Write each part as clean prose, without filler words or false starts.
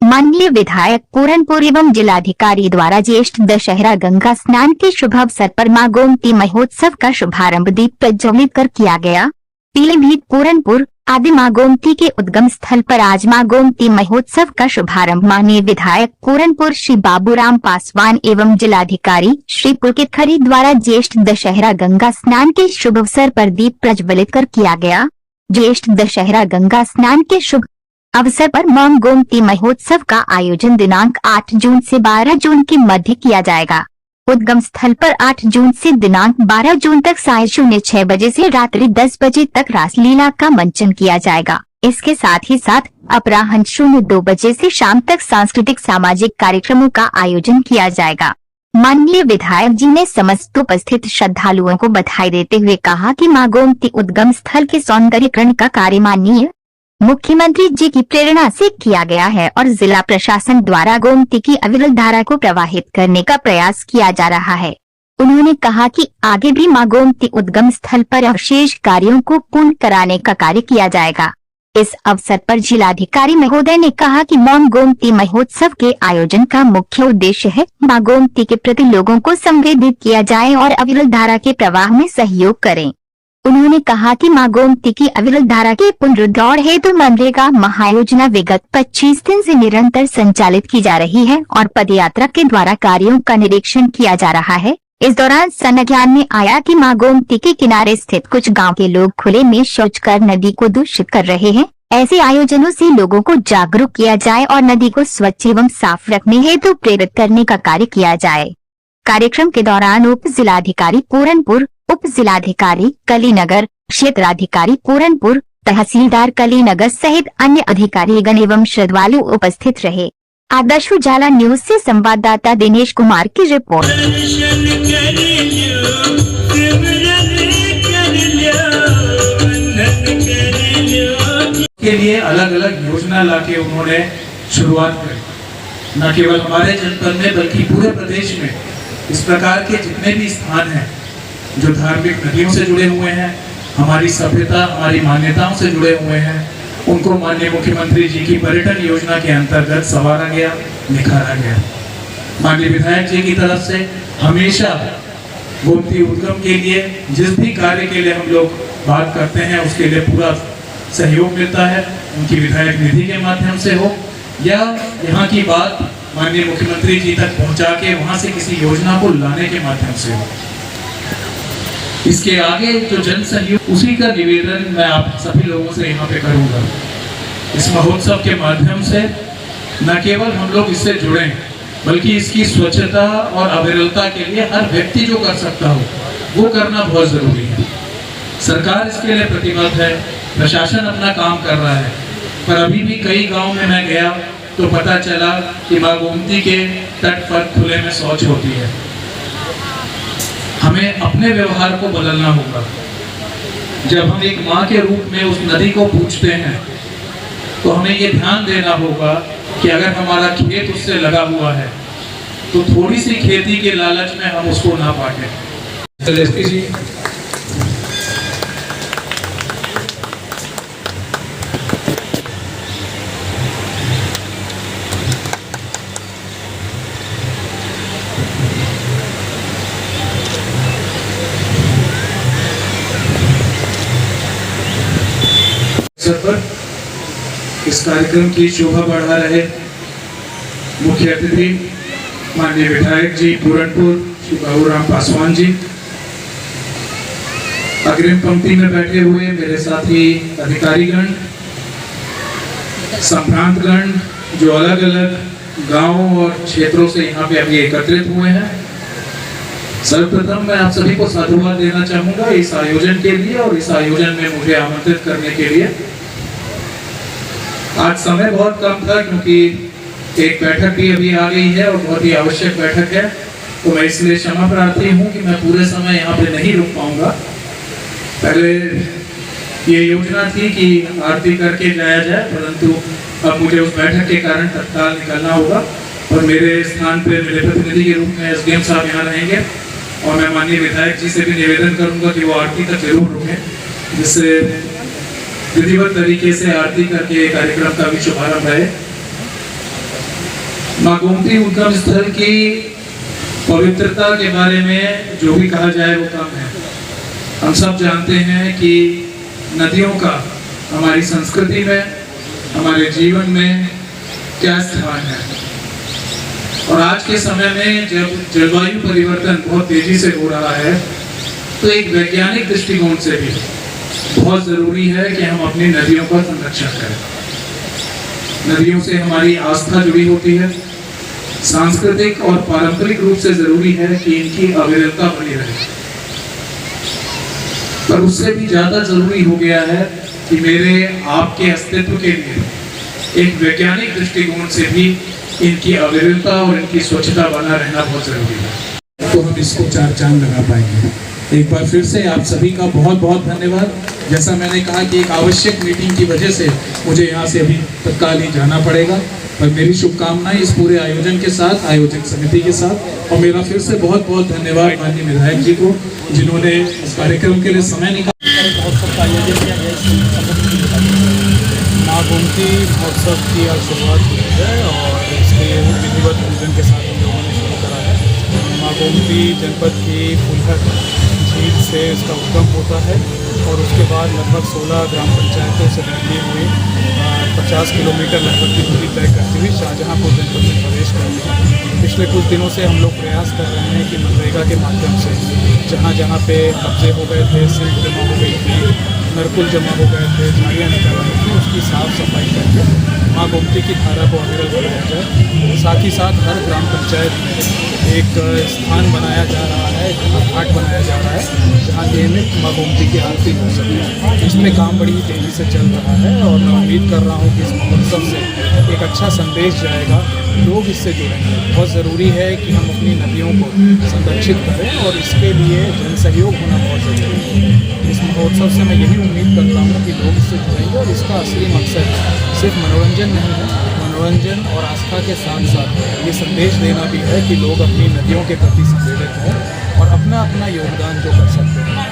माननीय विधायक पूरनपुर एवं जिलाधिकारी द्वारा ज्येष्ठ दशहरा गंगा स्नान के शुभ अवसर पर मां गोमती महोत्सव का शुभारंभ दीप प्रज्वलित कर किया गया। पीलीभीत पूरनपुर आदि मां गोमती के उद्गम स्थल पर आज मां गोमती महोत्सव का शुभारंभ माननीय विधायक पूरनपुर श्री बाबूराम पासवान एवं जिलाधिकारी श्री पुलकित खरी द्वारा ज्येष्ठ दशहरा गंगा स्नान के शुभ अवसर पर दीप प्रज्वलित कर किया गया। ज्येष्ठ दशहरा गंगा स्नान के शुभ अवसर पर मां गोमती महोत्सव का आयोजन दिनांक 8 जून से 12 जून के मध्य किया जाएगा। उद्गम स्थल पर 8 जून से दिनांक 12 जून तक साय 06 बजे से रात्रि 10 बजे तक रासलीला का मंचन किया जाएगा। इसके साथ ही साथ अपराह्न 02 बजे से शाम तक सांस्कृतिक सामाजिक कार्यक्रमों का आयोजन किया जाएगा। माननीय विधायक जी ने समस्त उपस्थित श्रद्धालुओं को बधाई देते हुए कहा कि मां गोमती उद्गम स्थल के सौंदर्यीकरण का कार्य माननीय मुख्यमंत्री जी की प्रेरणा से किया गया है और जिला प्रशासन द्वारा गोमती की अविरल धारा को प्रवाहित करने का प्रयास किया जा रहा है। उन्होंने कहा कि आगे भी मां गोमती उद्गम स्थल पर अवशेष कार्यों को पूर्ण कराने का कार्य किया जाएगा। इस अवसर पर जिलाधिकारी महोदय ने कहा कि मां गोमती महोत्सव के आयोजन का मुख्य उद्देश्य है मां गोमती के प्रति लोगों को संवेदित किया जाए और अविरल धारा के प्रवाह में सहयोग करें। उन्होंने कहा कि मां गोमती की अविरल धारा के पुनरुद्धार हेतु मनरेगा महायोजना विगत 25 दिन से निरंतर संचालित की जा रही है और पदयात्रा के द्वारा कार्यों का निरीक्षण किया जा रहा है। इस दौरान संज्ञान में आया कि मां गोमती के किनारे स्थित कुछ गांव के लोग खुले में शौच कर नदी को दूषित कर रहे हैं। ऐसे आयोजनों से लोगों को जागरूक किया जाए और नदी को स्वच्छ एवं साफ रखने हेतु प्रेरित करने का कार्य किया जाए। कार्यक्रम के दौरान उप जिलाधिकारी पूरनपुर, उप जिलाधिकारी कलीनगर, क्षेत्राधिकारी पूरनपुर, तहसीलदार कलीनगर सहित अन्य अधिकारीगण एवं श्रद्धालु उपस्थित रहे। आदर्श उजाला न्यूज से संवाददाता दिनेश कुमार की रिपोर्ट। के लिए अलग अलग योजना लाके उन्होंने शुरुआत करी। न केवल हमारे जनपद में बल्कि पूरे प्रदेश में इस प्रकार के जितने भी स्थान हैं जो धार्मिक नदियों से जुड़े हुए हैं, हमारी सभ्यता हमारी मान्यताओं से जुड़े हुए हैं, उनको माननीय मुख्यमंत्री जी की पर्यटन योजना के अंतर्गत संवारा गया, निखारा गया। माननीय विधायक जी की तरफ से हमेशा गोमती उद्गम के लिए जिस भी कार्य के लिए हम लोग बात करते हैं उसके लिए पूरा सहयोग मिलता है। उनकी विधायक निधि के माध्यम से हो या यहाँ की बात माननीय मुख्यमंत्री जी तक पहुँचा के वहाँ से किसी योजना को लाने के माध्यम से हो। इसके आगे जो जन सहयोग उसी का निवेदन मैं आप सभी लोगों से यहाँ पे करूँगा। इस महोत्सव के माध्यम से न केवल हम लोग इससे जुड़े बल्कि इसकी स्वच्छता और अविरलता के लिए हर व्यक्ति जो कर सकता हो वो करना बहुत जरूरी है। सरकार इसके लिए प्रतिबद्ध है, प्रशासन अपना काम कर रहा है, पर अभी भी कई गाँव में मैं गया तो पता चला कि मां गोमती के तट पर खुले में शौच होती है। हमें अपने व्यवहार को बदलना होगा। जब हम एक माँ के रूप में उस नदी को पूजते हैं तो हमें ये ध्यान देना होगा कि अगर हमारा खेत उससे लगा हुआ है तो थोड़ी सी खेती के लालच में हम उसको ना पाटे। जी पर इस कार्यक्रम की शोभा बढ़ा रहे मुख्य अतिथि माननीय विधायक जी पूरनपुर श्री बाबूराम पासवान जी, अग्रिम पंक्ति में बैठे हुए मेरे साथी अधिकारीगण, संभ्रांतगण जो अलग अलग गांवों और क्षेत्रों से यहाँ पे अभी एकत्रित हुए हैं। सर्वप्रथम मैं आप सभी को साधुवाद देना चाहूंगा इस आयोजन के लिए और इस आयोजन में मुझे आमंत्रित करने के लिए। आज समय बहुत कम था क्योंकि एक बैठक भी अभी आ गई है और बहुत ही आवश्यक बैठक है, तो मैं इसलिए क्षमा प्रार्थी हूँ कि मैं पूरे समय यहाँ पे नहीं रुक पाऊंगा। पहले ये योजना थी कि आरती करके जाया जाए, परंतु अब मुझे उस बैठक के कारण तत्काल निकलना होगा और मेरे स्थान पे मेरे प्रतिनिधि के रूप में एसडीएम साहब यहाँ रहेंगे और मैं माननीय विधायक जी से भी निवेदन करूंगा कि वो आरती तक जरूर रुकें, जिससे विधिवत तरीके से आरती करके कार्यक्रम का भी शुभारंभ है। मां गोमती उद्गम स्थल की पवित्रता के बारे में जो भी कहा जाए वो कम है। हम सब जानते हैं कि नदियों का हमारी संस्कृति में, हमारे जीवन में क्या स्थान है। और आज के समय में जब जलवायु परिवर्तन बहुत तेजी से हो रहा है, तो एक वैज्ञानिक दृष्टिकोण से भी बहुत जरूरी है कि हम अपनी नदियों का संरक्षण करें। नदियों से हमारी आस्था जुड़ी होती है, सांस्कृतिक और पारंपरिक रूप से जरूरी है कि इनकी अविरलता बनी रहे। पर उससे भी ज्यादा जरूरी हो गया है कि मेरे आपके अस्तित्व के लिए एक वैज्ञानिक दृष्टिकोण से भी इनकी अविरलता और इनकी स्वच्छता बना रहना बहुत जरूरी है, तो हम इसको चार चांद लगा पाएंगे। एक बार फिर से आप सभी का बहुत बहुत धन्यवाद। जैसा मैंने कहा कि एक आवश्यक मीटिंग की वजह से मुझे यहाँ से अभी तत्काल ही जाना पड़ेगा, पर मेरी शुभकामनाएं इस पूरे आयोजन के साथ, आयोजक समिति के साथ। और मेरा फिर से बहुत बहुत धन्यवाद माननीय विधायक जी को, जिन्होंने इस कार्यक्रम के लिए समय निकाला। महोत्सव का आयोजन किया गया। मां गोमती महोत्सव की आज शुरुआत हुई है और इसके विधिवत पूजन के साथ हम लोगों ने शुरू करा है। मां गोमती जनपद की फुलहर झील से इसका उद्गम होता है और उसके बाद लगभग 16 ग्राम पंचायतों से बहती हुई 50 किलोमीटर लगभग की दूरी तय करती हुई शाहजहाँपुर जनपद में प्रवेश करती है। पिछले कुछ दिनों से हम लोग प्रयास कर रहे हैं कि मनरेगा के माध्यम से जहाँ जहाँ पे कब्जे हो गए थे, सिल्ट जमा हो गई थी, नरकुल जमा हो गए थे, झाड़ियाँ निकल रही थी, उसकी साफ सफाई करके मां गोमती की धारा को अविरल बनाया जाए। साथ ही साथ हर ग्राम पंचायत में एक स्थान बनाया जा रहा है, घाट बनाया जा रहा है, जहाँ नियमित मां गोमती की आरती हो सके। इसमें काम बड़ी तेज़ी से चल रहा है और मैं उम्मीद कर रहा हूँ कि इस महोत्सव से एक अच्छा संदेश जाएगा, लोग इससे जुड़ेंगे। बहुत ज़रूरी है कि हम अपनी नदियों को संरक्षित करें और इसके लिए जन सहयोग होना बहुत ज़रूरी है। इस महोत्सव से मैं यही उम्मीद करता हूँ कि लोग इससे जुड़ेंगे और इसका असली मकसद सिर्फ मनोरंजन नहीं है, मनोरंजन और आस्था के साथ साथ ये संदेश देना भी है कि लोग अपनी नदियों के प्रति संवेदित हों और अपना अपना योगदान जो कर सकते हैं।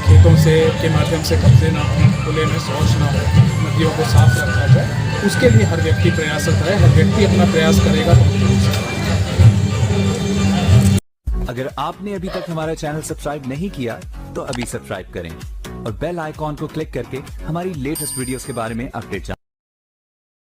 खेतों से के माध्यम से कब्जे ना हो, खुले में शौच ना हो, नदियों को साफ रखा जाए, उसके लिए हर व्यक्ति प्रयासरत है। हर व्यक्ति अपना प्रयास करेगा तो अगर आपने अभी तक हमारा चैनल सब्सक्राइब नहीं किया तो अभी सब्सक्राइब करें और बेल आइकॉन को क्लिक करके हमारी लेटेस्ट वीडियोस के बारे में अपडेट जानें।